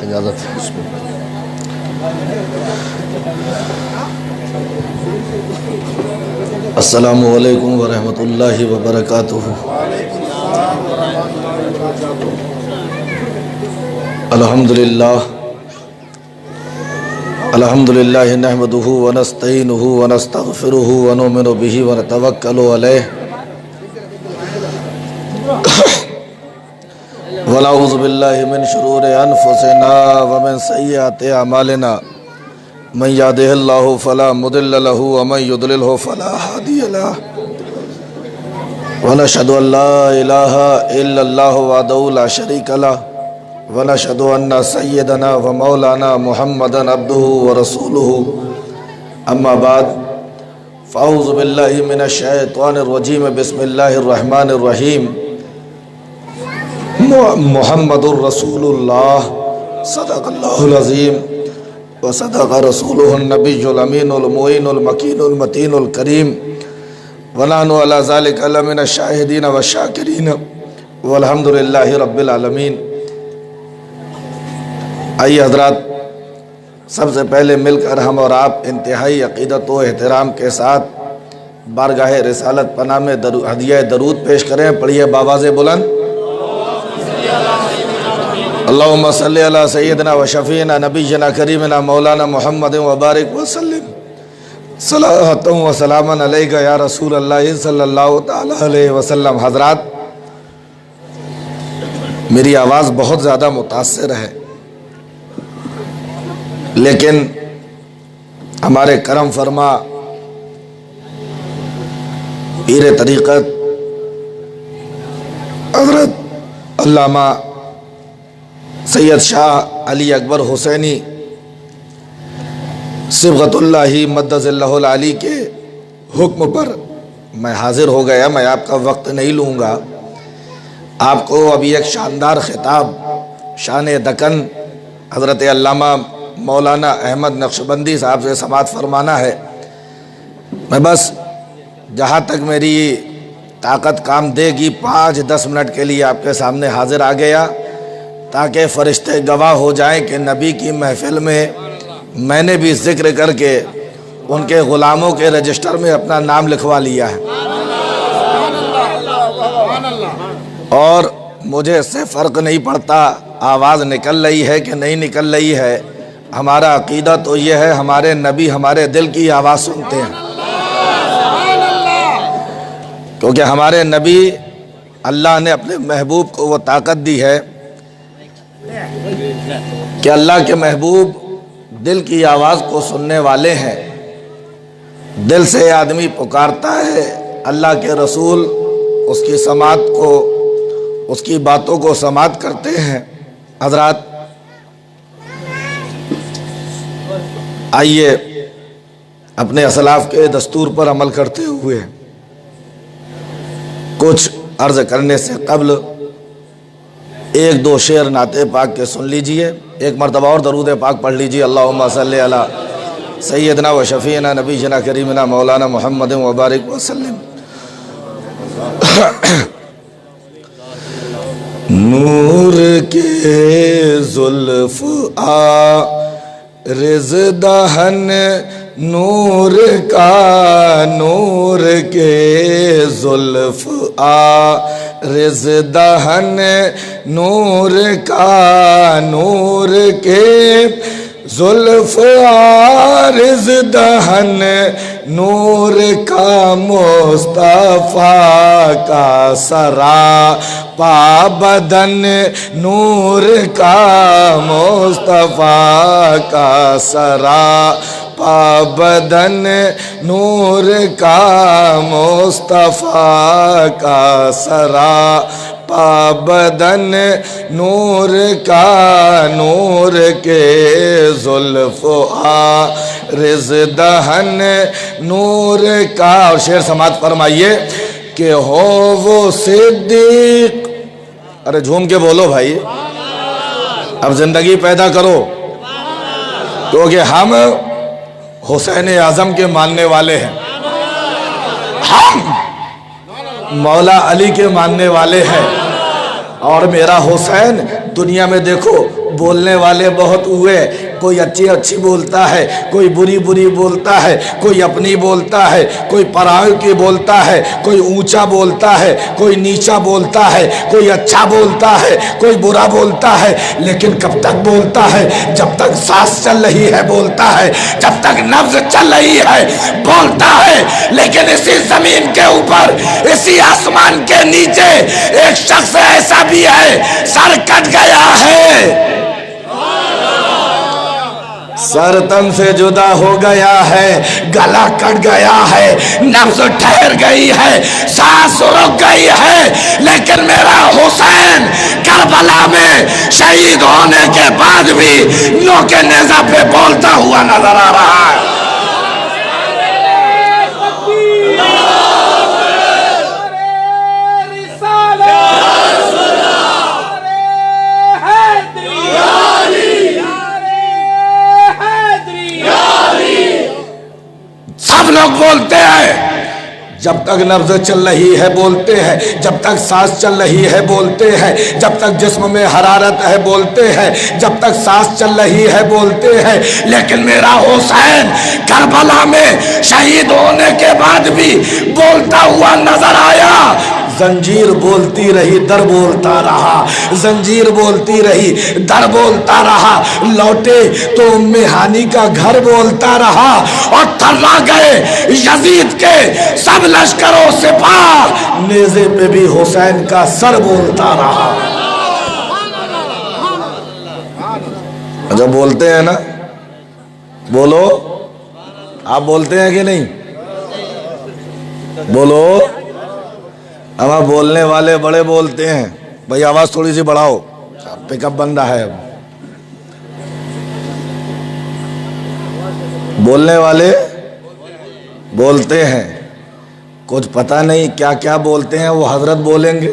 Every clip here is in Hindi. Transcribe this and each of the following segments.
इजाज़त। अस्सलामु अलैकुम वरहमतुल्लाहि वबरकातुहू। अल्हम्दुलिल्लाह नहमदुहू व नस्तईनुहु व नस्तगफिरुहु व नुमिनु बिही व नतवक्कलु अलैहि व नऊज़ु बिल्लाहि मिन शुरूरि अनफुसिना व मिन सय्यिआति अमालिना मन यहदिहिल्लाहु फला मुदिल्ल लहु व मन युद्लिलहु फला हादिय लहु व नशहदु अल्ला इलाहा इल्लल्लाहु वहदहु ला शरीका लहु व नशहदु अन्ना सय्यदना व मौलाना मुहम्मदन अब्दुहु व रसूलुहु अम्मा बाद फ़अऊज़ु बिल्लाहि मिनश शैतानिर रजीम बिस्मिल्लाहिर रहमानिर रहीम। मुहम्मदुर रसूलुल्लाह सदक़ल्लाहुल अज़ीम व सदक़ रसूलुहुन नबियुल अमीनुल मुईनुल मकीनुल मतीनुल करीम व नहनु अला ज़ालिका लमिनश शाहिदीन व शाकिरीन वल्हम्दुलिल्लाहि रब्बिल आलमीन। आइए हज़रात, सबसे पहले मिलकर हम और आप इंतहाई अक़ीदत व एहतराम के साथ बारगाह रिसालत पना में हदिया दरूद पेश करें। पढ़िए बावाज़े बुलंद। अल्लाहुम्मा सल्लि अला सय्यिदिना व शफ़ीना नबिय्यिना करीमिना मौलाना मुहम्मदिन व बारिक व सल्लिम सलातन व सलामन अलैका या रसूल अल्लाह सल्लल्लाहु तआला अलैहि वसल्लम। हज़रात, मेरी आवाज़ बहुत ज़्यादा मुतासिर है, लेकिन हमारे करम फरमा पीर तरीक़त हज़रत अल्लामा सैयद शाह अली अकबर हुसैनी सिबग़तुल्लाहि मद्दज़िल्लहुल आली के हुक्म पर मैं हाज़िर हो गया। मैं आपका वक्त नहीं लूँगा। आपको अभी एक शानदार ख़िताब शान दकन हज़रत अल्लामा मौलाना अहमद नक्शबंदी साहब से समाअत फरमाना है। मैं बस जहाँ तक मेरी ताकत काम देगी 5-10 मिनट के लिए आपके सामने हाज़िर आ गया, ताकि फ़रिश्ते गवाह हो जाएं कि नबी की महफ़िल में मैंने भी ज़िक्र करके उनके ग़ुलामों के रजिस्टर में अपना नाम लिखवा लिया है। और मुझे इससे फ़र्क नहीं पड़ता आवाज़ निकल रही है कि नहीं निकल रही है। हमारा अक़ीदा तो ये है, हमारे नबी हमारे दिल की आवाज़ सुनते हैं, क्योंकि हमारे नबी अल्लाह ने अपने महबूब को वो ताकत दी है कि अल्लाह के महबूब दिल की आवाज़ को सुनने वाले हैं। दिल से आदमी पुकारता है, अल्लाह के रसूल उसकी समात को, उसकी बातों को समात करते हैं। हज़रात, आइए अपने असलाफ के दस्तूर पर अमल करते हुए कुछ अर्ज़ करने से कब्ल 1-2 शेर नाते पाक के सुन लीजिए। एक मरतबा और दरूद पाक पढ़ लीजिए। अल्लाहुम्मा सल्लि अला सय्यिदिना व शफ़ीना नबिय्यिना करीमिना मौलाना मुहम्मदिन व बारिक व सल्लिम। नूर के ज़ुल्फ़ रिज़ दहन नूर का, नूर के ज़ुल्फ़ रिज़ दहन नूर का, नूर के ज़ुल्फ़ रिज़ दहन नूर का, मुस्तफ़ा का सरा पा बदन नूर का, मुस्तफ़ा का सरा पा बदन नूर का, मुस्तफ़ा का सरा पा बदन नूर का, नूर के ज़ुल्फ़ रिज़ दहन नूर का। और शेर समात फरमाइए कि हो वो सिद्दीक। अरे झूम के बोलो भाई, अब जिंदगी पैदा करो, क्योंकि हम हुसैन आज़म के मानने वाले हैं, हम मौला अली के मानने वाले हैं। और मेरा हुसैन, दुनिया में देखो बोलने वाले बहुत हुए, कोई अच्छी अच्छी बोलता है, कोई बुरी बुरी बोलता है, कोई अपनी बोलता है, कोई पराये की बोलता है, कोई ऊंचा बोलता है, कोई नीचा बोलता है, कोई अच्छा बोलता है, कोई बुरा बोलता है, लेकिन कब तक बोलता है? जब तक सांस चल रही है बोलता है, जब तक नब्ज चल रही है बोलता है। लेकिन इसी जमीन के ऊपर, इसी आसमान के नीचे एक शख्स ऐसा भी है, सर कट गया है, सर तन से जुदा हो गया है, गला कट गया है, नब्ज ठहर गई है, सांस रुक गई है, लेकिन मेरा हुसैन करबला में शहीद होने के बाद भी नोके नेज़ा पे बोलता हुआ नजर आ रहा है। सब लोग बोलते हैं, जब तक नब्ज चल रही है बोलते हैं, जब तक सांस चल रही है बोलते हैं, जब तक जिस्म में हरारत है बोलते हैं, जब तक सांस चल रही है बोलते हैं। लेकिन मेरा हुसैन करबला में शहीद होने के बाद भी बोलता हुआ नजर आया। जंजीर बोलती रही, दर बोलता रहा, जंजीर बोलती रही, दर बोलता रहा, लौटे तो उम्मे हानी का घर बोलता रहा, और थर्रा गए यजीद के सब लश्करों से पार, नेज़े पे भी हुसैन का सर बोलता रहा। जब बोलते हैं ना, बोलो, आप बोलते हैं कि नहीं? बोलो। अब आप बोलने वाले बड़े बोलते हैं, भाई आवाज थोड़ी सी बढ़ाओ, पिकअप बंद है। अब बोलने वाले बोलते हैं, कुछ पता नहीं क्या क्या बोलते हैं, वो हजरत बोलेंगे।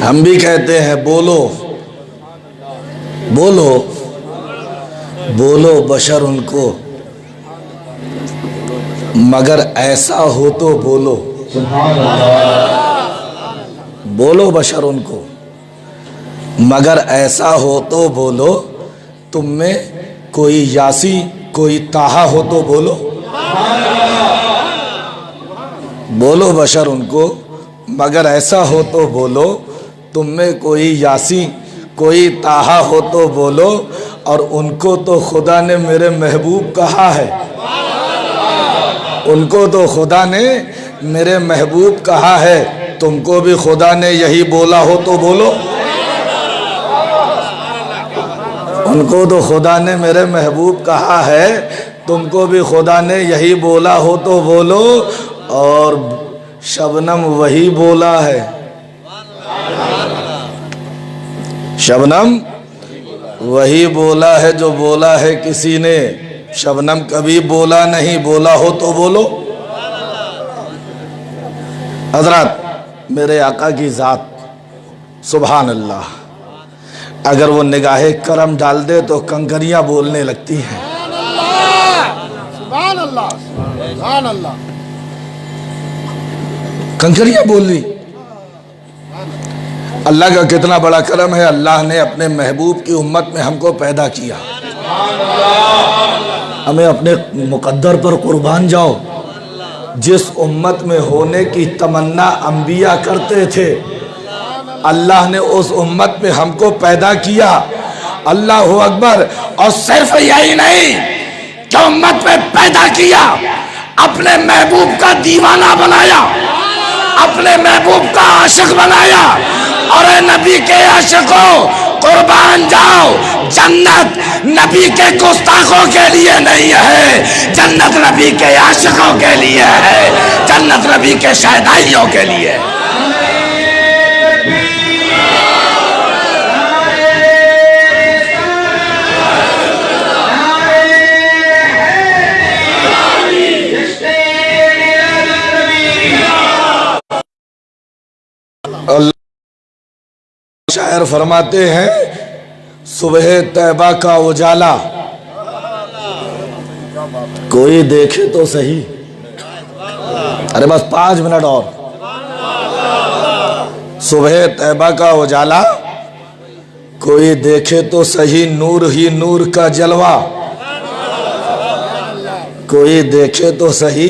हम भी कहते हैं बोलो बोलो बोलो बशर उनको, मगर ऐसा हो तो बोलो, बोलो बशर उनको, मगर ऐसा हो तो बोलो, तुम में कोई यासी कोई ताहा हो तो बोलो, बोलो बशर उनको, मगर ऐसा हो तो बोलो, तुम में कोई यासी कोई ताहा हो तो बोलो। और उनको तो खुदा ने मेरे महबूब कहा है, उनको तो खुदा ने मेरे महबूब कहा है, तुमको भी खुदा ने यही बोला हो तो बोलो। उनको तो खुदा ने मेरे महबूब कहा है, तुमको भी खुदा ने यही बोला हो तो बोलो। और शबनम वही बोला है, शबनम वही बोला है जो बोला है किसी ने, शबनम कभी बोला नहीं, बोला हो तो बोलो। हजरत मेरे आका की जात सुभान अल्लाह, अगर वो निगाहे करम डाल दे तो कंकरियां बोलने लगती हैं। सुभान अल्लाह, सुभान अल्लाह, कंकरियां बोली। अल्लाह का कितना बड़ा करम है, अल्लाह ने अपने महबूब की उम्मत में हमको पैदा किया। हमें अपने मुकद्दर पर कुर्बान जाओ। जिस उम्मत में होने की तमन्ना अंबिया करते थे, अल्लाह ने उस उम्मत में हमको पैदा किया। अल्लाह अकबर। और सिर्फ यही नहीं कि उम्मत में पैदा किया, अपने महबूब का दीवाना बनाया, अपने महबूब का आशिक बनाया। और नबी के आशिकों, कुर्बान जाओ, जन्नत नबी के गुस्ताखों के लिए नहीं है, जन्नत नबी के आशिकों के लिए है, जन्नत नबी के शहदाइयों के लिए। शायर फरमाते हैं, सुबह तैबा का उजाला कोई देखे तो सही। अरे बस 5 मिनट और। सुबह तैबा का उजाला, कोई देखे तो सही नूर ही नूर का जलवा, कोई देखे तो सही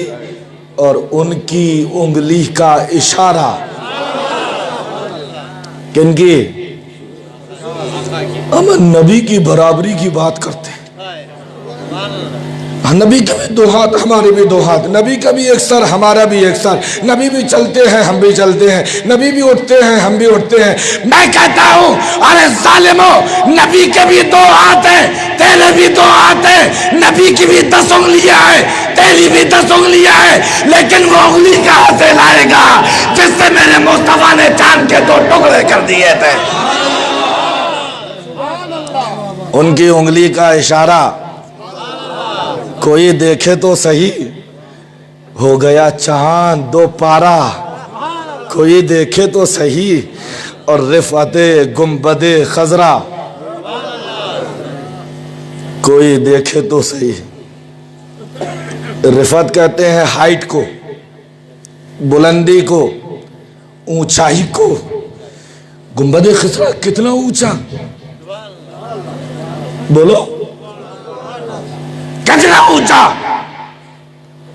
और उनकी उंगली का इशारा। किनकी? हम नबी की बराबरी की बात करते हैं। नबी के भी 2 हाथ, हमारे भी 2 हाथ, नबी का भी एक सर, हमारा भी एक सर, नबी भी चलते हैं, हम भी चलते हैं, नबी भी उठते हैं, हम भी उठते हैं। मैं कहता हूं, अरे जालिमो, नबी के भी 2 हाथ हैं, तेरे भी 2 हाथ हैं, नबी की भी 10 उंगलियां हैं, तेरी भी 10 उंगलियां हैं, लेकिन वो उंगली कहां से लाएगा जिससे मेरे मुस्तफा ने चांद के 2 टुकड़े कर दिए थे? उनकी उंगली का इशारा, कोई देखे तो सही, हो गया चांद 2 पारा, कोई देखे तो सही और रिफाते गुंबदे खजरा, कोई देखे तो सही। रिफत कहते हैं हाइट को, बुलंदी को, ऊंचाई को। गुंबदे खजरा कितना ऊंचा? बोलो कितना ऊंचा?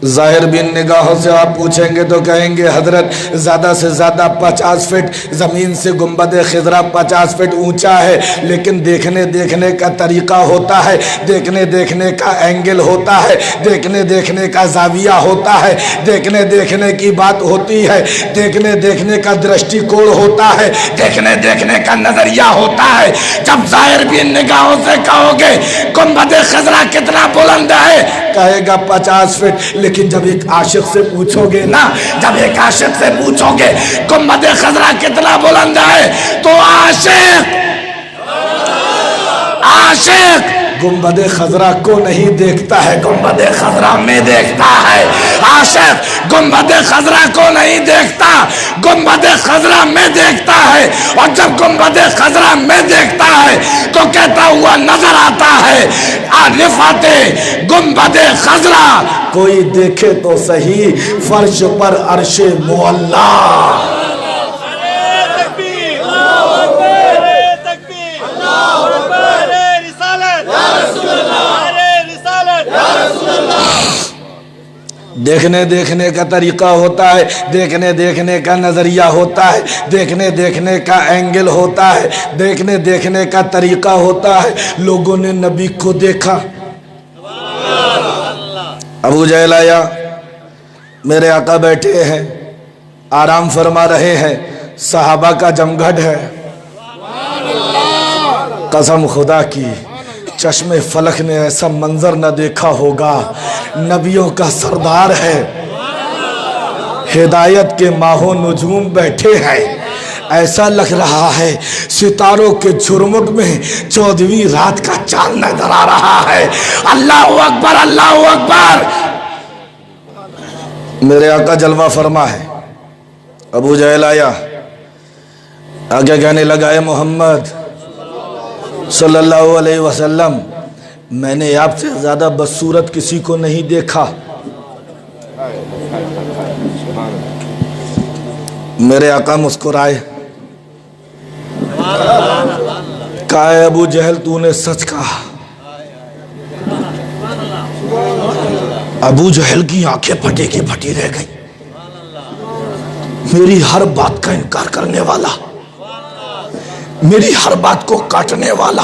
जाहिर बिन निगाहों से आप पूछेंगे तो कहेंगे हजरत ज़्यादा से ज़्यादा 50 फीट ज़मीन से गुंबद खिजरा 50 फीट ऊंचा है, लेकिन देखने देखने का तरीका होता है, देखने देखने का एंगल होता है, देखने देखने का जाविया होता है, देखने देखने की बात होती है, देखने देखने का दृष्टिकोण होता है, देखने देखने का नज़रिया होता है। जब जाहिर बिन निगाहों से कहोगे गुंबद खिजरा कितना बुलंद है, कहेगा 50 फीट। लेकिन जब एक आशिक से पूछोगे ना, जब एक आशिक से पूछोगे गुंबद खजरा कितना बुलंद है, तो आशिक गुंबद खजरा को नहीं देखता है, गुंबद खजरा में देखता है। आशिक गुंबद खजरा को नहीं देखता, गुंबद खजरा में देखता है। और जब गुंबद खजरा में देखता है तो कहता हुआ नजर आता है आरिफाते गुंबद खजरा, कोई देखे तो सही फर्श पर अर्शे मुअल्ला। देखने देखने का तरीका होता है, देखने देखने का नज़रिया होता है, देखने देखने का एंगल होता है, देखने देखने का तरीका होता है। लोगों ने नबी को देखा। अबू जहल आया, मेरे आका बैठे हैं, आराम फरमा रहे हैं, सहाबा का जमघट है। कसम खुदा की, चश्मे फलक ने ऐसा मंजर न देखा होगा। नबियों का सरदार है, हिदायत के माहो नुजूम बैठे हैं। ऐसा लग रहा है सितारों के झुरमुट में 14वीं रात का चांद नजर आ रहा है। अल्लाह अकबर, अल्लाह अकबर। मेरे आका जलवा फरमा है। अबू जहल आया, आगे कहने लगा, है मोहम्मद सल्लल्लाहु अलैहि वसल्लम, मैंने आपसे ज्यादा बदसूरत किसी को नहीं देखा। मेरे आका मुस्कुराए, कहा, अबू जहल तूने सच कहा। अबू जहल की आंखें फटी की फटी रह गई। मेरी हर बात का इनकार करने वाला, मेरी हर बात को काटने वाला,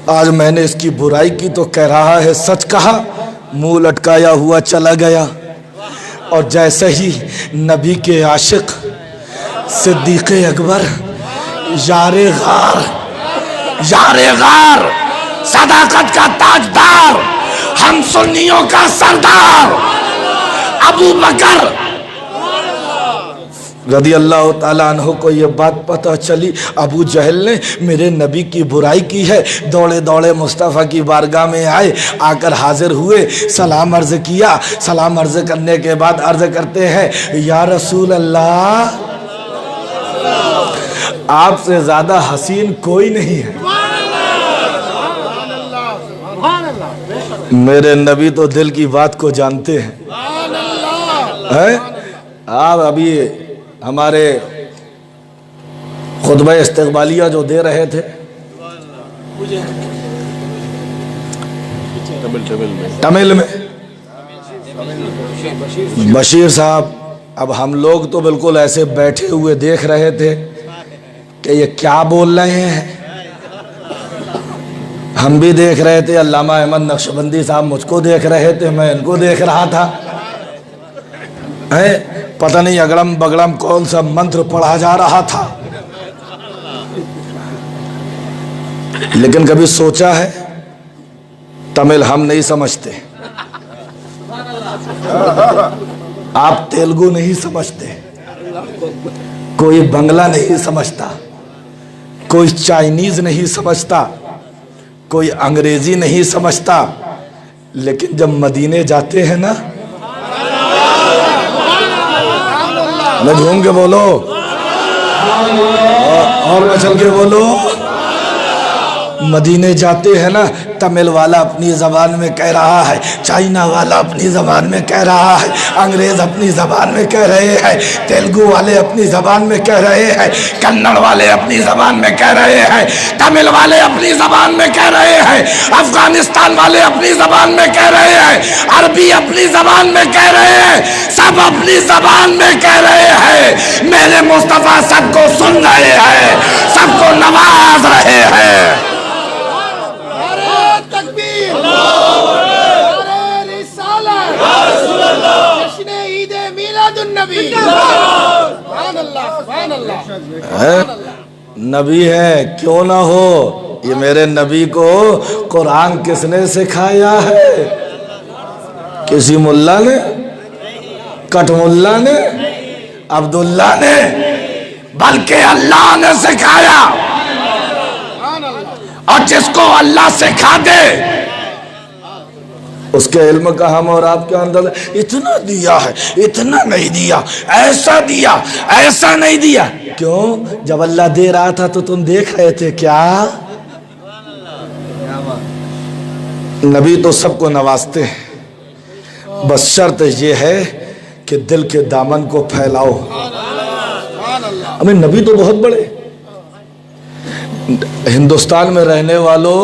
आज मैंने इसकी बुराई की तो कह रहा है सच कहा। मुंह लटकाया हुआ चला गया। और जैसे ही नबी के आशिक सिद्दीक़ अकबर, यारे गार, सदाकत का ताजदार, हम सुन्नियों का सरदार अबू बकर रदी अल्लाह ताला अन्हु को ये बात पता चली। अबू जहल ने मेरे नबी की बुराई की है। दौड़े दौड़े मुस्तफ़ा की बारगाह में आए, आकर हाजिर हुए, सलाम अर्ज किया। सलाम अर्ज करने के बाद अर्ज करते हैं, या रसूल अल्लाह, आपसे ज्यादा हसीन कोई नहीं है। मेरे नबी तो दिल की बात को जानते हैं। है। आप अभी हमारे खुतबा इस्तक़बालिया जो दे रहे थे तमिल में, बशीर साहब, अब हम लोग तो बिल्कुल ऐसे बैठे हुए देख रहे थे कि ये क्या बोल रहे हैं। हम भी देख रहे थे, अल्लामा अहमद नक्शबंदी साहब मुझको देख रहे थे, मैं इनको देख रहा था। है पता नहीं अगड़म बगड़म कौन सा मंत्र पढ़ा जा रहा था। लेकिन कभी सोचा है तमिल हम नहीं समझते, आप तेलुगु नहीं समझते, कोई बंगला नहीं समझता, कोई चाइनीज नहीं समझता, कोई अंग्रेजी नहीं समझता, लेकिन जब मदीने जाते हैं ना, मैं झूम के बोलो और मैं चल के बोलो, मदीने जाते हैं ना, तमिल वाला अपनी ज़बान में कह रहा है, चाइना वाला अपनी ज़बान में कह रहा है, अंग्रेज़ अपनी ज़बान में कह रहे हैं, तेलुगु वाले अपनी ज़बान में कह रहे हैं, कन्नड़ वाले अपनी ज़बान में कह रहे हैं, तमिल वाले अपनी ज़बान में कह रहे हैं, अफगानिस्तान वाले अपनी ज़बान में कह रहे हैं, अरबी अपनी ज़बान में कह रहे हैं, सब अपनी ज़बान में कह रहे हैं। मेरे मुस्तफ़ा सबको सुन रहे हैं, सबको नवाज रहे हैं। नबी है क्यों ना हो, ये मेरे नबी को कुरान किसने सिखाया है? किसी मुल्ला ने, कटमुल्ला ने, अब्दुल्ला ने, बल्कि अल्लाह ने सिखाया। और जिसको अल्लाह सिखा दे उसके इल्म का हम और आपके अंदर इतना दिया है, इतना नहीं दिया, ऐसा दिया, ऐसा नहीं दिया। क्यों? जब अल्लाह दे रहा था तो तुम देख रहे थे क्या? नबी तो सबको नवाजते हैं, बस शर्त ये है कि दिल के दामन को फैलाओ। हमें नबी तो बहुत बड़े, हिंदुस्तान में रहने वालों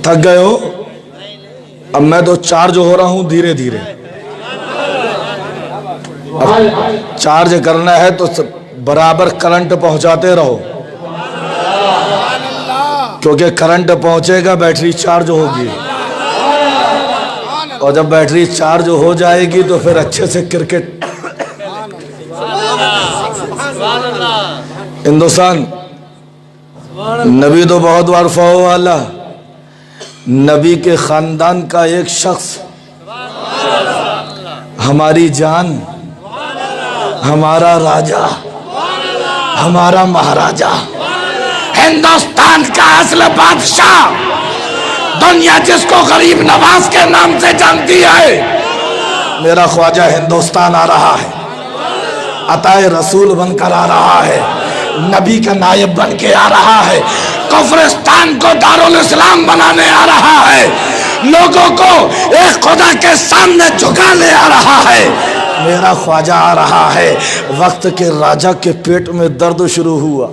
थक गए हो। अब मैं तो चार्ज हो रहा हूं धीरे धीरे। अब चार्ज करना है तो बराबर करंट पहुंचाते रहो, क्योंकि करंट पहुंचेगा बैटरी चार्ज होगी, और जब बैटरी चार्ज हो जाएगी तो फिर अच्छे से क्रिकेट। हिंदुस्तान नबी तो बहुत वारफा वाला, नबी के खानदान का एक शख्स, हमारी जान, हमारा राजा, हमारा महाराजा, हिंदुस्तान का असल बादशाह, दुनिया जिसको गरीब नवाज के नाम से जानती है, मेरा ख्वाजा हिंदुस्तान आ रहा है, अताए रसूल बनकर आ रहा है, नबी का नायब बन के आ रहा है, कुफरिस्तान को दारुल इस्लाम बनाने आ रहा है, लोगों को एक खुदा के सामने झुकाने आ रहा है। मेरा ख्वाजा आ रहा है। वक्त के राजा के पेट में दर्द शुरू हुआ।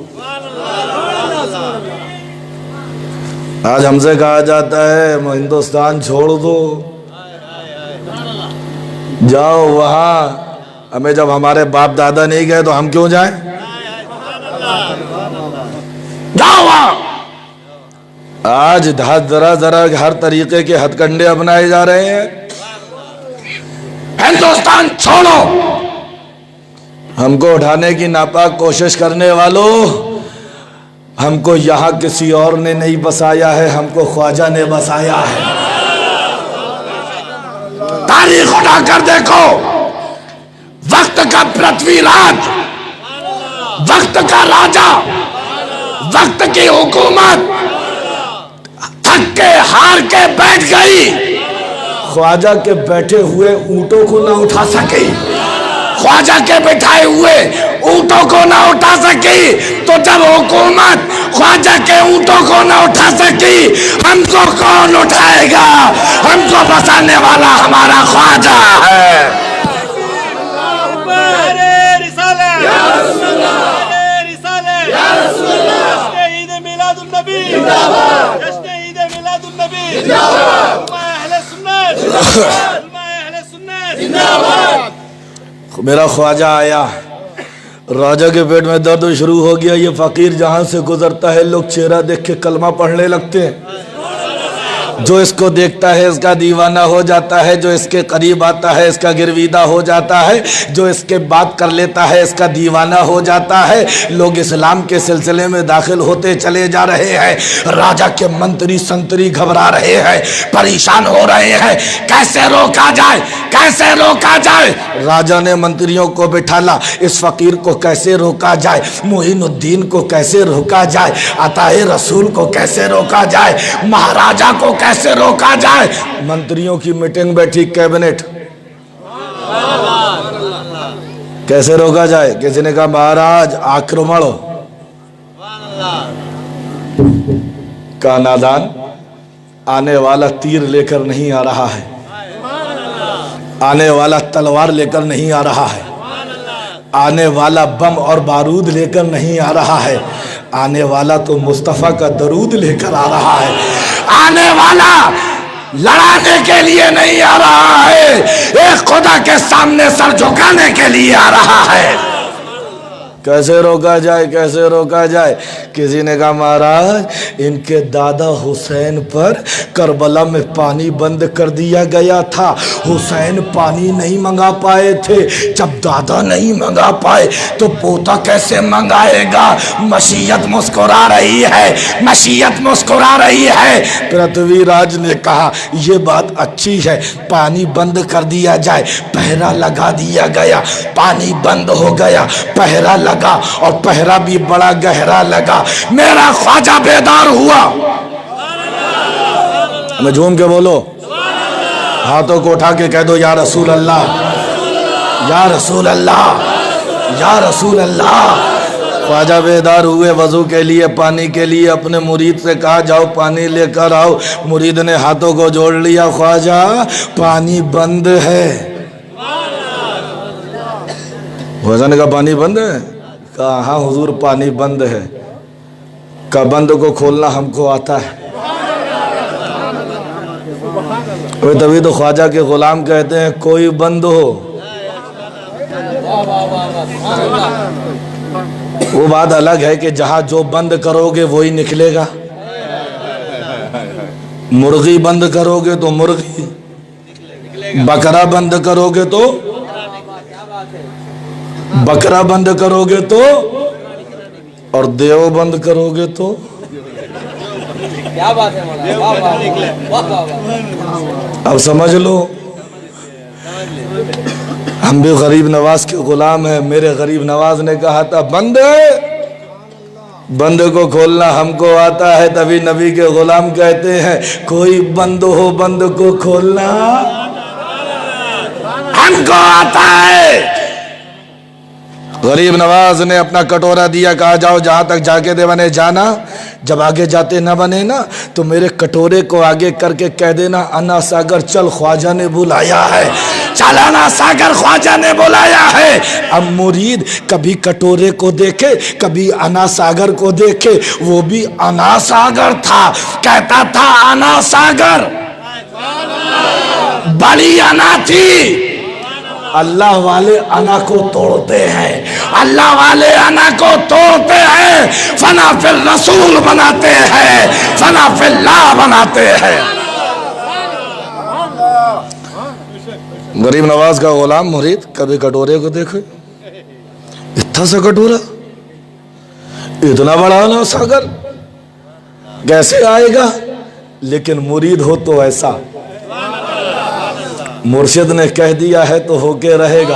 आज हमसे कहा जाता है हिंदुस्तान छोड़ दो, जाओ वहां। हमें जब हमारे बाप दादा नहीं गए तो हम क्यों जाएं? जाओ वहां। आज जरा जरा हर तरीके के हथकंडे अपनाए जा रहे हैं। हिंदुस्तान छोड़ो। हमको उठाने की नापाक कोशिश करने वालों, हमको यहां किसी और ने नहीं बसाया है, हमको ख्वाजा ने बसाया है। तारीख उठाकर देखो, वक्त का पृथ्वीराज, वक्त का राजा, वक्त की हुकूमत थक के हार के बैठ गई। ख्वाजा के बैठे हुए ऊंटों को ना उठा सके, ख्वाजा के बिठाए हुए ऊंटों को ना उठा सकी, तो जब हुकूमत ख्वाजा के ऊंटों को ना उठा सकी, हमको कौन उठाएगा? हमको बसाने वाला हमारा ख्वाजा है। मेरा ख्वाजा आया, राजा के पेट में दर्द शुरू हो गया। ये फकीर जहां से गुजरता है लोग चेहरा देख के कलमा पढ़ने लगते हैं। जो इसको देखता है इसका दीवाना हो जाता है, जो इसके करीब आता है इसका गिरवीदा हो जाता है, जो इसके बात कर लेता है इसका दीवाना हो जाता है। लोग इस्लाम के सिलसिले में दाखिल होते चले जा रहे हैं। राजा के मंत्री संतरी घबरा रहे हैं, परेशान हो रहे हैं, कैसे रोका जाए, कैसे रोका जाए। राजा ने मंत्रियों को बिठाला, इस फकीर को कैसे रोका जाए, मोइनुद्दीन को कैसे रोका जाए, अताए रसूल को कैसे रोका जाए, महाराजा को कैसे रोका जाए। मंत्रियों की मीटिंग बैठी, कैबिनेट, कैसे रोका जाए। किसी ने कहा महाराज आक्रमण का नादान, आने वाला तीर लेकर नहीं आ रहा है, आने वाला तलवार लेकर नहीं आ रहा है, आने वाला बम और बारूद लेकर नहीं आ रहा है, आने वाला तो मुस्तफ़ा का दरूद लेकर आ रहा है। आने वाला लड़ाने के लिए नहीं आ रहा है, एक खुदा के सामने सर झुकाने के लिए आ रहा है। कैसे रोका जाए, कैसे रोका जाए। किसी ने कहा महाराज इनके दादा हुसैन पर करबला में पानी बंद कर दिया गया था, हुसैन पानी नहीं मंगा पाए थे, जब दादा नहीं मंगा पाए तो पोता कैसे मंगाएगा। मशीयत मुस्कुरा रही है, मशीयत मुस्कुरा रही है। पृथ्वीराज ने कहा यह बात अच्छी है, पानी बंद कर दिया जाए। पहरा लगा दिया गया, पानी बंद हो गया, पहरा लगा और पहरा भी बड़ा गहरा लगा। मेरा ख्वाजा बेदार हुआ। मैं झूम के बोलो, हाथों को उठा के कह दो या रसूल अल्लाह, या रसूल अल्लाह, या रसूल अल्लाह। ख्वाजा बेदार हुए, वजू के लिए पानी के लिए अपने मुरीद से कहा जाओ पानी लेकर आओ। मुरीद ने हाथों को जोड़ लिया, ख्वाजा पानी बंद है। ख्वाजा ने कहा पानी बंद है? कहा हाँ हुजूर पानी बंद है। का बंद को खोलना हमको आता है। तभी तो ख्वाजा के गुलाम कहते हैं कोई बंद हो, वो बात अलग है कि जहां जो बंद करोगे वही निकलेगा। मुर्गी बंद करोगे तो मुर्गी, बकरा बंद करोगे तो बकरा बंद करोगे तो, और देव बंद करोगे तो। क्या बात है, अब समझ लो हम भी गरीब नवाज के गुलाम हैं। मेरे गरीब नवाज ने कहा था बंद है, बंद को खोलना हमको आता है। तभी नबी के गुलाम कहते हैं कोई बंद हो बंद को खोलना हमको आता है। गरीब नवाज ने अपना कटोरा दिया, कहा जाओ जहां तक जाके दे बने जाना, जब आगे जाते न बने ना तो मेरे कटोरे को आगे करके कह देना अन्ना सागर चल ख्वाजा ने बुलाया है, चल अन्ना सागर ख्वाजा ने बुलाया है। अब मुरीद कभी कटोरे को देखे कभी अन्ना सागर को देखे, वो भी अन्ना सागर था, कहता था अन्ना सागर बड़ी अना थी। अल्लाह वाले अना को तोड़ते हैं, अल्लाह वाले अना को तोड़ते हैं, फना फिर रसूल बनाते हैं, फना फिल्लाह बनाते हैं। गरीब नवाज का गुलाम मुरीद कभी कटोरे को देखे, इतना सा कटोरा, इतना बड़ा ना सागर कैसे आएगा। लेकिन मुरीद हो तो ऐसा, मुर्शिद ने कह दिया है तो होके रहेगा।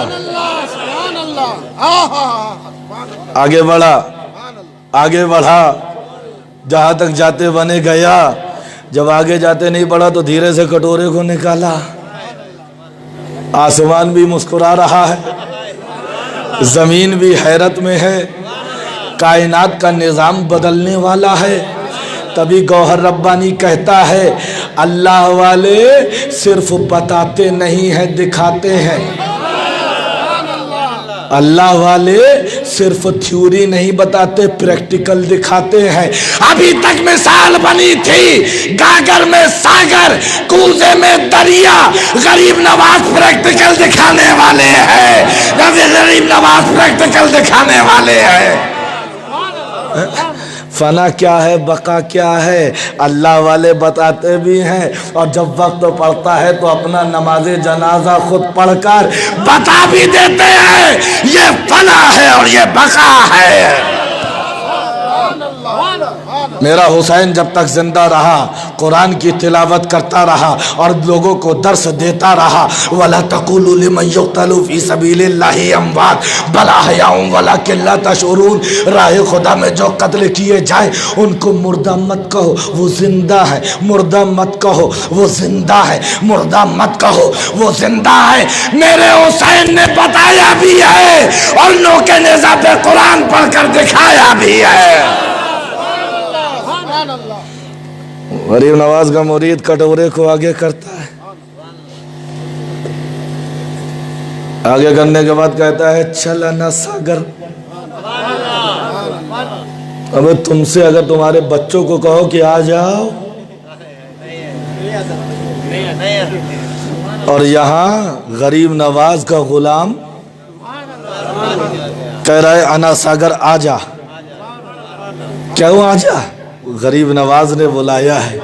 आगे बढ़ा, आगे बढ़ा, जहां तक जाते बने गया। जब आगे जाते नहीं बढ़ा तो धीरे से कटोरे को निकाला। आसमान भी मुस्कुरा रहा है, ज़मीन भी हैरत में है, कायनात का निज़ाम बदलने वाला है। तभी गौहर रब्बानी कहता है अल्लाह वाले सिर्फ बताते नहीं हैं, दिखाते हैं। अल्लाह वाले सिर्फ थ्योरी नहीं बताते, प्रैक्टिकल दिखाते हैं। अभी तक मिसाल बनी थी गागर में सागर, कूजे में दरिया। गरीब नवाज प्रैक्टिकल दिखाने वाले हैं, गरीब नवाज प्रैक्टिकल दिखाने वाले हैं। फना क्या है, बका क्या है, अल्लाह वाले बताते भी हैं। और जब वक्त पड़ता है तो अपना नमाजे जनाजा खुद पढ़कर बता भी देते हैं, ये फना है और ये बका है। मेरा हुसैन जब तक जिंदा रहा कुरान की तिलावत करता रहा और लोगों को दर्स देता रहा। वला तक़ूलू लिमन युक़्तलू फ़ी सबीलिल्लाहि अमवात बल अहयाउन वलाकिन ला तशऊरून। राह खुदा में जो कत्ल किए जाए उनको मुर्दा मत कहो, वो जिंदा है। मुर्दा मत कहो, वो जिंदा है। मुर्दा मत कहो, वो जिंदा है। मेरे हुसैन ने बताया भी है और नोके नेज़ा पे कुरान पढ़कर दिखाया भी है। गरीब नवाज का मुरीद कटोरे को आगे करता है, आगे करने के बाद कहता है चला ना सागर। अबे तुमसे अगर तुम्हारे बच्चों को कहो कि आ जाओ, और यहाँ गरीब नवाज का गुलाम कह रहा है अना सागर आ जा। क्यों आ जा? गरीब नवाज ने बुलाया है,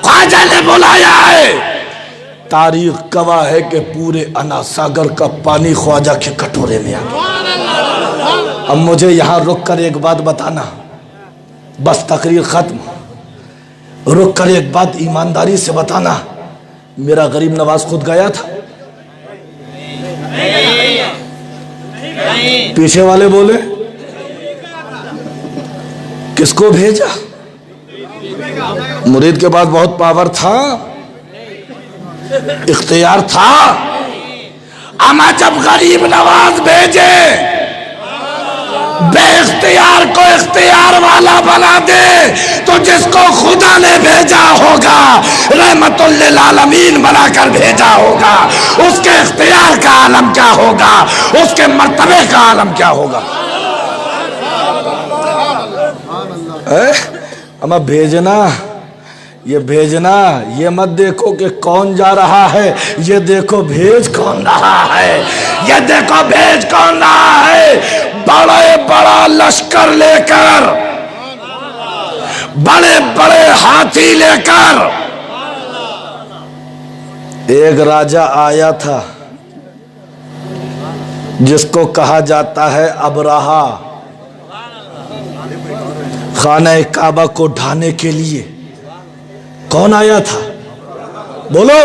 ख्वाजा ने बुलाया है। तारीख गवाह है कि पूरे अना सागर का पानी ख्वाजा के कटोरे में आ गया। अब मुझे यहाँ रुक कर एक बात बताना, बस तकरीर खत्म। रुक कर एक बात ईमानदारी से बताना, मेरा गरीब नवाज खुद गया था? पीछे वाले बोले किसको भेजा? मुरीद के पास बहुत पावर था, इख्तियार था। अमा जब गरीब नवाज भेजे, बेइख्तियार को इख्तियार वाला बना दे तो जिसको खुदा ने भेजा होगा, रहमतुल लिल आलमीन बनाकर भेजा होगा, उसके इख्तियार का आलम क्या होगा, उसके मर्तबे का आलम क्या होगा। अमा भेजना, ये भेजना, ये मत देखो कि कौन जा रहा है, ये देखो भेज कौन रहा है, ये देखो भेज कौन रहा है। बड़े बड़ा लश्कर लेकर, बड़े बड़े हाथी लेकर एक राजा आया था जिसको कहा जाता है अबराहा। खाना काबा को ढाने के लिए कौन आया था? बोलो।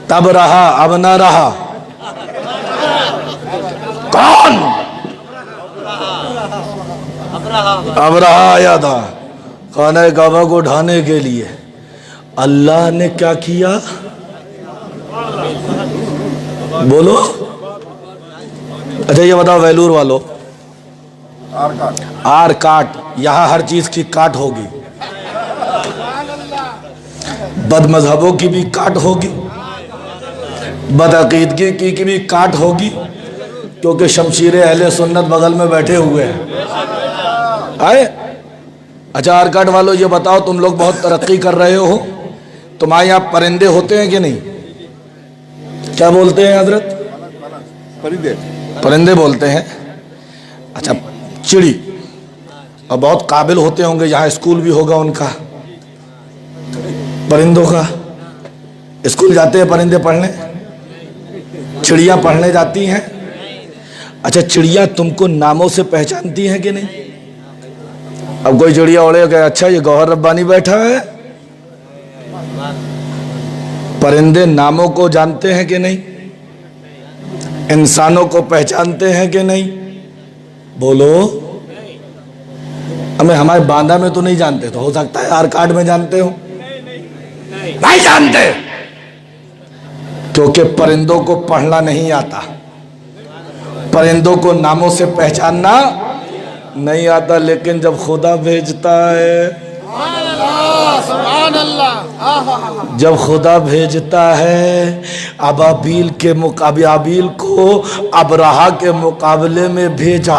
तब रहा, अब ना रहा। कौन? अब रहा आया था खाना काबा को ढाने के लिए। अल्लाह ने क्या किया? बोलो। अच्छा ये बताओ वेलूर वालों, आर काट, यहां हर चीज की काट होगी। बदमजहबों की भी काट होगी, बदअकीदगी की भी काट होगी, क्योंकि शमशीरे अहले सुन्नत बगल में बैठे हुए हैं। आए अच्छा आर काट वालों ये बताओ, तुम लोग बहुत तरक्की कर रहे हो, तुम्हारे यहाँ परिंदे होते हैं कि नहीं? क्या बोलते हैं हजरत? परिंदे, परिंदे बोलते हैं। अच्छा चिड़ी, और बहुत काबिल होते होंगे, यहाँ स्कूल भी होगा उनका, परिंदों का। स्कूल जाते हैं परिंदे पढ़ने, चिड़िया पढ़ने जाती हैं। अच्छा चिड़िया तुमको नामों से पहचानती हैं कि नहीं? अब कोई चिड़िया उड़े गया, अच्छा ये गौहर रब्बानी बैठा है। परिंदे नामों को जानते हैं कि नहीं? इंसानों को पहचानते हैं कि नहीं? बोलो। हमें हमारे बांदा में तो नहीं जानते, तो हो सकता है आरकाट में जानते हो। नहीं जानते, क्योंकि परिंदों को पढ़ना नहीं आता। परिंदों को नामों से पहचानना नहीं आता, लेकिन जब खुदा भेजता है, सुभान अल्लाह, जब खुदा भेजता है अबाबील को अबरहा के मुकाबले में भेजा,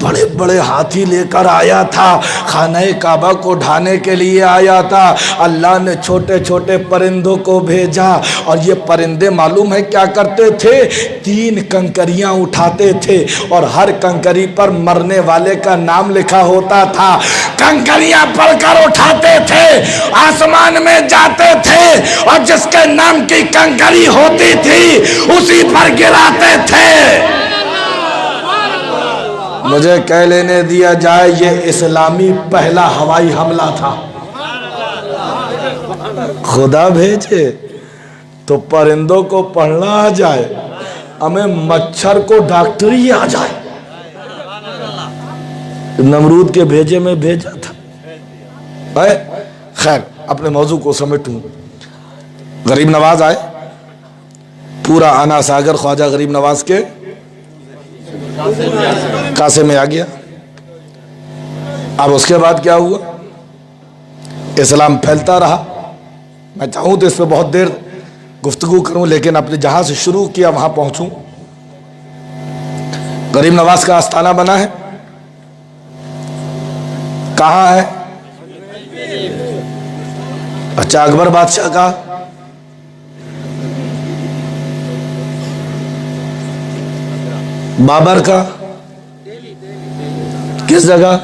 बड़े बड़े हाथी लेकर आया था, खाने काबा को ढाने के लिए आया था। अल्लाह ने छोटे छोटे परिंदों को भेजा, और ये परिंदे मालूम है क्या करते थे? 3 कंकरियां उठाते थे और हर कंकरी पर मरने वाले का नाम लिखा होता था। कंकरियां पढ़कर उठाते थे, आसमान में जाते थे, और जिसके नाम की कंकरी होती थी उसी पर गिराते थे। मुझे कह लेने दिया जाए, ये इस्लामी पहला हवाई हमला था। खुदा भेजे तो परिंदों को पढ़ना आ जाए, हमें मच्छर को डॉक्टरी आ जाए। नमरूद के भेजे में भेजा था। खैर, अपने मौजू को समेटूं। गरीब नवाज आए, पूरा आना सागर ख्वाजा गरीब नवाज के कासे में आ गया। अब उसके बाद क्या हुआ? इस्लाम फैलता रहा। मैं चाहूं तो इस पर बहुत देर गुफ्तगू करूं, लेकिन अपने जहां से शुरू किया वहां पहुंचूं। गरीब नवाज का आस्थाना बना है, कहां है? अच्छा, अकबर बादशाह का? बाबर का? किस जगह?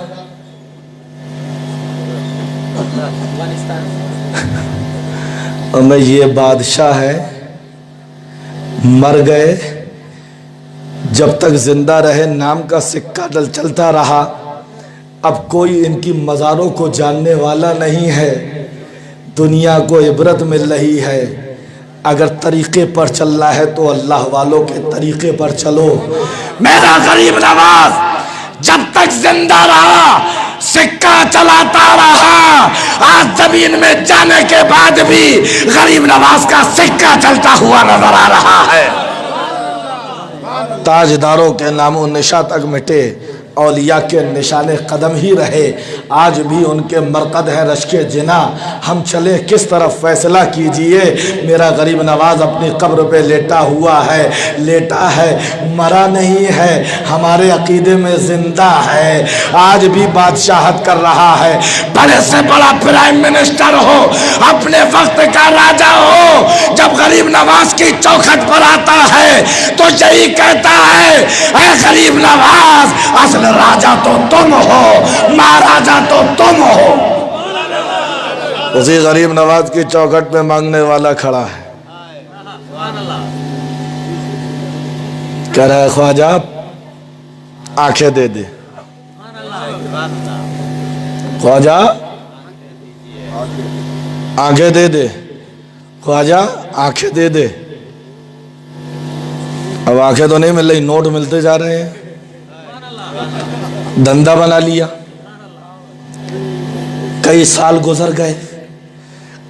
ये बादशाह है, मर गए, जब तक जिंदा रहे नाम का सिक्का डल चलता रहा। अब कोई इनकी मज़ारों को जानने वाला नहीं है। दुनिया को इबरत मिल रही है। अगर तरीके पर चलना है तो अल्लाह वालों के तरीके पर चलो। मेरा गरीब नवाज जब तक जिंदा रहा सिक्का चलाता रहा। आज जमीन में जाने के बाद भी गरीब नवाज का सिक्का चलता हुआ नजर आ रहा है। ताजदारों के नामों निशा तक मिटे, औलिया के निशाने कदम ही रहे। आज भी उनके मरकद है रश्के जिना। हम चले किस तरफ फैसला कीजिए। मेरा गरीब नवाज अपनी कब्र पे लेटा हुआ है, लेटा है, मरा नहीं है, हमारे अकीदे में जिंदा है। आज भी बादशाहत कर रहा है। बड़े से बड़ा प्राइम मिनिस्टर हो, अपने वक्त का राजा हो, जब गरीब नवाज की चौखट पर आता है तो यही कहता है, ऐ गरीब नवाज, असल राजा तो तुम हो, महाराजा तो तुम हो। उसी गरीब नवाज की चौखट पे मांगने वाला खड़ा है, कह रहा है ख्वाजा आंखें दे दे। ख्वाजा आंखें दे दे, ख्वाजा आंखें दे दे। अब आंखें तो नहीं मिल रही, नोट मिलते जा रहे हैं। धंधा बना लिया, कई साल गुजर गए,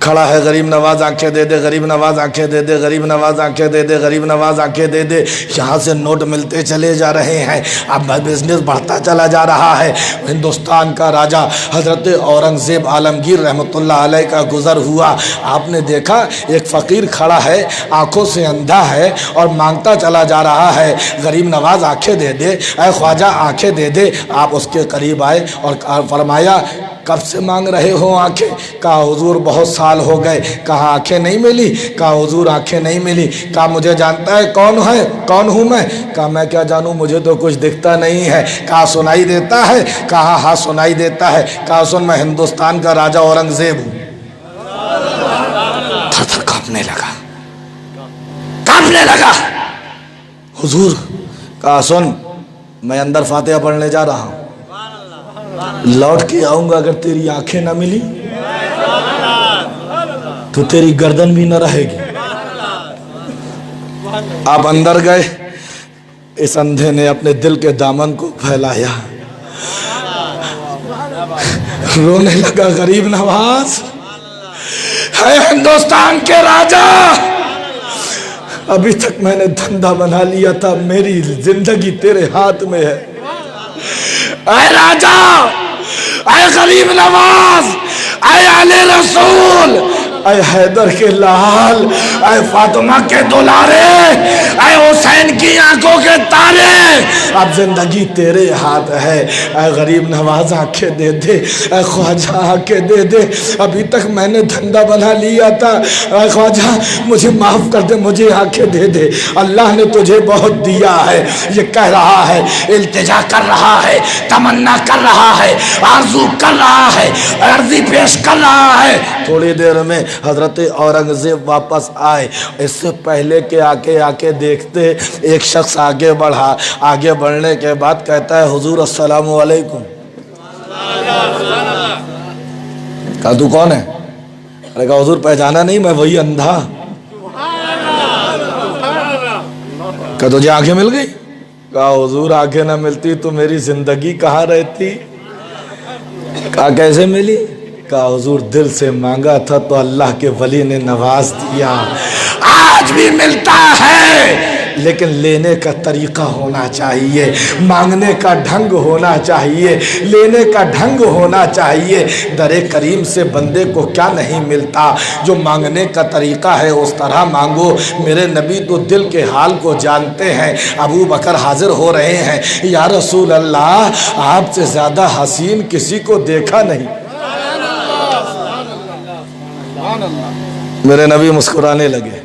खड़ा है गरीब नवाज आंखें दे दे, गरीब नवाज आंखें दे दे, गरीब नवाज आंखें दे दे, गरीब नवाज आंखें दे दे। यहाँ से नोट मिलते चले जा रहे हैं। अब बिजनेस बढ़ता चला जा रहा है। हिंदुस्तान का राजा हजरत औरंगजेब आलमगीर रहमतुल्लाह अलैह का गुजर हुआ। आपने देखा एक फ़कीर खड़ा है, आंखों से अंधा है और मांगता चला जा रहा है, गरीब नवाज आंखें दे दे, ऐ ख्वाजा आंखें दे दे। आप उसके करीब आए और फरमाया, कब से मांग रहे हो आंखें? कहा हुजूर बहुत साल हो गए। कहा आंखें नहीं मिली? कहा हुजूर आंखें नहीं मिली। कहा मुझे जानता है कौन हूँ मैं? कहा मैं क्या जानूँ, मुझे तो कुछ दिखता नहीं है। कहा सुनाई देता है? कहा हाँ सुनाई देता है। कहा सुन, मैं हिंदुस्तान का राजा औरंगजेब हूँ। थर-थर कांपने लगा। हुजूर, कहा सुन, मैं अंदर फातिहा पढ़ने जा रहा हूँ, लौट के आऊंगा, अगर तेरी आंखें ना मिली तो तेरी गर्दन भी न रहेगी। आप अंदर गए, इस अंधे ने अपने दिल के दामन को फैलाया, रोने लगा। गरीब नवाज है हिंदुस्तान के राजा, अभी तक मैंने धंधा बना लिया था, मेरी जिंदगी तेरे हाथ में है। ऐ राजा, ऐ गरीब नवाज, ऐ आले रसूल, ऐ हैदर के लाल, ऐ फातिमा के दुलारे, ऐ हुसैन की आंखों के तारे, अब जिंदगी तेरे हाथ है। ऐ गरीब नवाज आंखें दे दे, ऐ ख्वाजा आंखें दे दे, अभी तक मैंने धंधा बना लिया था, ऐ ख्वाजा मुझे माफ कर दे, मुझे आंखें दे दे। अल्लाह ने तुझे बहुत दिया है, ये कह रहा है, इल्तिजा कर रहा है, तमन्ना कर रहा है, आरज़ू कर रहा है, अर्जी पेश कर रहा है। थोड़ी देर में हजरत औरंगजेब वापस आए। इससे पहले के आके देखते एक शख्स आगे बढ़ा। आगे बढ़ने के बाद कहता है, हुजूर अस्सलामु अलैकुम। कहा तू कौन है? अरे कहा हुजूर पहचाना नहीं, मैं वही अंधा। कहा तुझे आंखें मिल गई? कहा हुजूर आंखें ना मिलती तो मेरी जिंदगी कहाँ रहती। कहा कैसे मिली? कहा हुजूर दिल से मांगा था तो अल्लाह के वली ने नवाज दिया। आज भी मिलता है, लेकिन लेने का तरीका होना चाहिए, मांगने का ढंग होना चाहिए, लेने का ढंग होना चाहिए। दरे करीम से बंदे को क्या नहीं मिलता, जो मांगने का तरीका है उस तरह मांगो। मेरे नबी तो दिल के हाल को जानते हैं। अबू बकर हाजिर हो रहे हैं, या रसूल अल्लाह आपसे ज़्यादा हसीन किसी को देखा नहीं। मेरे नबी मुस्कुराने लगे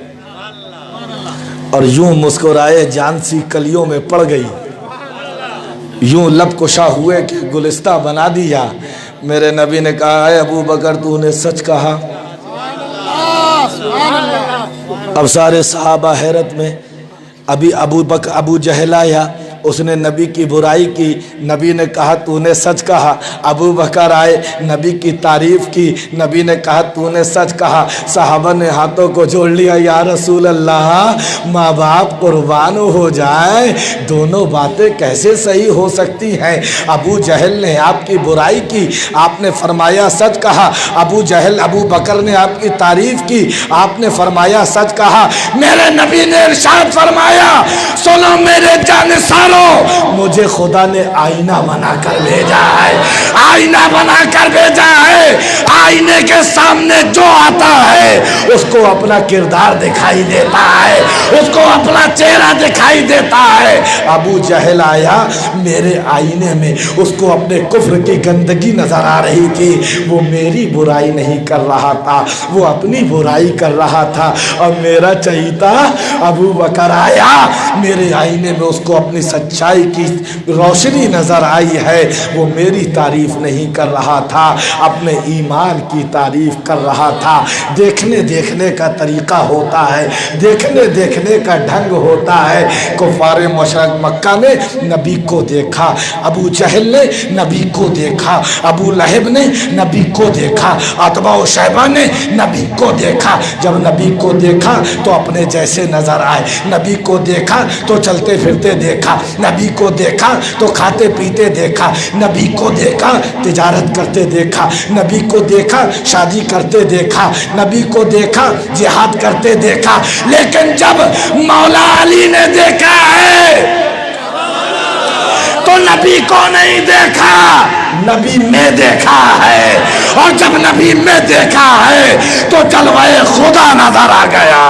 और यूं मुस्कुराए जान सी कलियों में पड़ गई, यूं लब कुशा हुए कि गुलिस्ता बना दिया। मेरे नबी ने कहा, है अबू बकर तूने सच कहा। अब सारे सहाबा हैरत में। अभी अबू जहल आया, उसने नबी की बुराई की, नबी ने कहा तूने सच कहा। अबू बकर आए, नबी की तारीफ की, नबी ने कहा तूने सच कहा। सहाबा ने हाथों को जोड़ लिया, या रसूल अल्लाह माँ बाप कुर्बान हो जाए, दोनों बातें कैसे सही हो सकती हैं। अबू जहल ने आपकी बुराई की, आपने फरमाया सच कहा। अबू बकर ने आपकी तारीफ की, आपने फरमाया सच कहा। मेरे नबी ने इरशाद फरमाया, सुनो मेरे जानिसारों, मुझे खुदा ने आईना बना कर भेजा है, आईना बना कर भेजा है। आईने के सामने जो आता है उसको अपना किरदार दिखाई देता है, उसको अपना चेहरा दिखाई देता है। अबू जहल आया, मेरे आईने में उसको अपने कुफ्र की गंदगी नजर आ रही थी। वो मेरी बुराई नहीं कर रहा था, वो अपनी बुराई कर रहा था। और मेरा चहीता अबू बकर आया, मेरे आईने में उसको अपनी सच्चाई की रोशनी नजर आई है। वो मेरी तारीफ नहीं कर रहा था, अपने ईमान की तारीफ कर रहा था। देखने देखने का तरीका होता है, देखने देखने का ढंग होता है। कुफारे मुशरिक मक्का ने नबी को देखा, अबू जहल ने नबी को देखा, अबू लहब ने नबी को देखा, अतबा व शैबा ने नबी को देखा। जब नबी को देखा तो अपने जैसे नजर आए, नबी को देखा तो चलते फिरते देखा, नबी को देखा तो खाते पीते देखा, नबी को देखा तिजारत करते देखा, नबी को देखा शादी करते देखा, नबी को देखा जिहाद करते देखा। लेकिन जब मौला अली ने देखा है तो नबी को नहीं देखा, नबी में देखा है। और जब नबी में देखा है तो जलवाए खुदा नजर आ गया।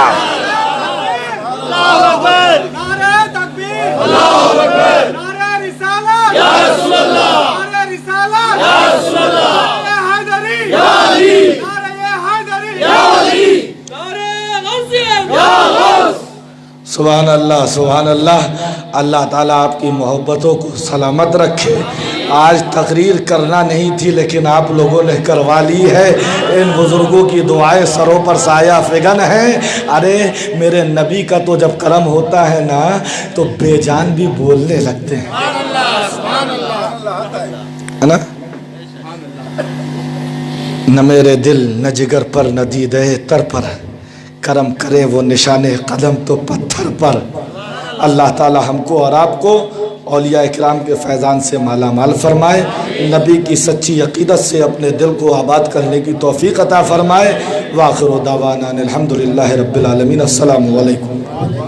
सुभान अल्लाह, सुभान अल्लाह। अल्लाह ताला आपकी मोहब्बतों को सलामत रखे। आज तकरीर करना नहीं थी लेकिन आप लोगों ने करवा ली है। इन बुज़ुर्गों की दुआएं सरों पर साया फिगन है। अरे मेरे नबी का तो जब करम होता है ना तो बेजान भी बोलने लगते हैं, है ना। न मेरे दिल न जिगर पर न दीदे तर पर, करम करे वो निशाने कदम तो पत्थर पर। अल्लाह ताला हमको और आपको औलिया इकराम के फैज़ान से माला माल फरमाए, नबी की सच्ची अक़ीदत से अपने दिल को आबाद करने की तौफ़ीक़ अता फ़रमाए। व आख़िरु दावाना अनिल हम्दुलिल्लाहि रब्बिल आलमीन। अस्सलामु अलैकुम।